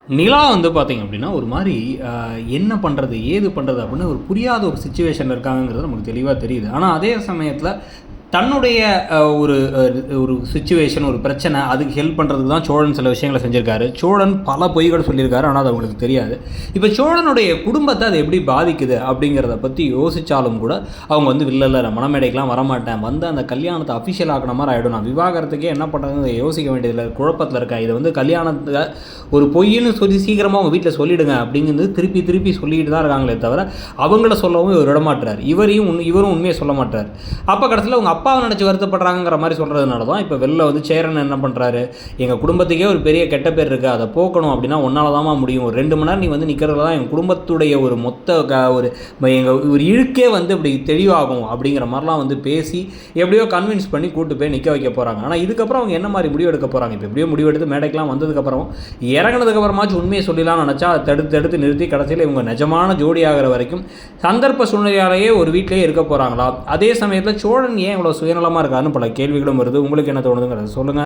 நிலா வந்து பார்த்தீங்க அப்படின்னா, ஒரு மாரி என்ன பண்ணுறது, ஏது பண்ணுறது அப்படின்னு ஒரு புரியாத ஒரு சிச்சுவேஷன்ல இருக்காங்கங்கிறது நமக்கு தெளிவா தெரியுது. ஆனா, அதே சமயத்தில தன்னுடைய ஒரு ஒரு சிச்சுவேஷன், ஒரு பிரச்சனை, அதுக்கு ஹெல்ப் பண்ணுறதுக்கு தான் சோழன் சில விஷயங்கள செஞ்சிருக்காரு. சோழன் பல பொய்கள் சொல்லியிருக்காரு. ஆனா, அது அவங்களுக்கு தெரியாது. இப்ப சோழனுடைய குடும்பத்த அது எப்படி பாதிக்குது அப்படிங்கிறத பத்தி யோசிச்சாலும் கூட, அவங்க வந்து இல்ல நான் மணமேடைக்குலாம் வரமாட்டேன். வந்து அந்த கல்யாணத்த அஃபிஷியல் ஆக்குன மாரி ஆயிடும். நான் விவாகரத்துக்கே என்ன பண்ணுறதுன்னு யோசிக்க வேண்டியதில்ல. குழப்பத்தில இருக்கேன். இத வந்து கல்யாணத்த ஒரு பொய்ன்னு சொல்லி சீக்கிரமா உங்க வீட்ல சொல்லிடுங்க அப்படிங்கிறது திருப்பி திருப்பி சொல்லிட்டு தான் இருக்காங்களே தவிர, அவங்கள சொல்லவும் இவர் விடமாட்றாரு. இவரும் உண்மைய சொல்ல மாட்றாரு. அப்ப கடைசில அவங்க அப்பாவை நினச்சி வருத்தப்படுறாங்கிற மாதிரி சொல்கிறதுனால தான் இப்போ வெளில வந்து சேரன் என்ன பண்ணுறாரு, எங்கள் குடும்பத்துக்கே ஒரு பெரிய கெட்ட பேர் இருக்குது, அதை போக்கணும் அப்படின்னா ஒன்னால தான்மா முடியும். ஒரு 2 மணி நேரம் நீ வந்து நிற்கிறது தான் எங்கள் குடும்பத்துடைய ஒரு மொத்த ஒரு எங்கள் ஒரு இழுக்கே வந்து இப்படி தெளிவாகும் அப்படிங்கிற மாதிரிலாம் வந்து பேசி எப்படியோ கன்வின்ஸ் பண்ணி கூட்டு போய் நிற்க வைக்க போகிறாங்க. ஆனால் இதுக்கப்புறம் அவங்க என்ன மாதிரி முடிவு எடுக்க போகிறாங்க? இப்போ எப்படியோ முடிவு எடுத்து மேடைக்கெலாம் வந்ததுக்கப்புறம் இறங்கினதுக்கப்புறமாச்சும் உண்மையை சொல்லலாம்னு நினச்சா அதை தடுத்து தடுத்து நிறுத்தி கடைசியில் இவங்க நிஜமான ஜோடி ஆகிற வரைக்கும் சந்தர்ப்ப சூழ்நிலையாலேயே ஒரு வீட்டிலேயே இருக்க போகிறாங்களா? அதே சமயத்தில் சோழன் ஏன் இவ்வளோ சுயநலமாக இருக்காருன்னு பல கேள்விகளும் வருது. உங்களுக்கு என்ன தோணுதுங்கிறத சொல்லுங்கள்.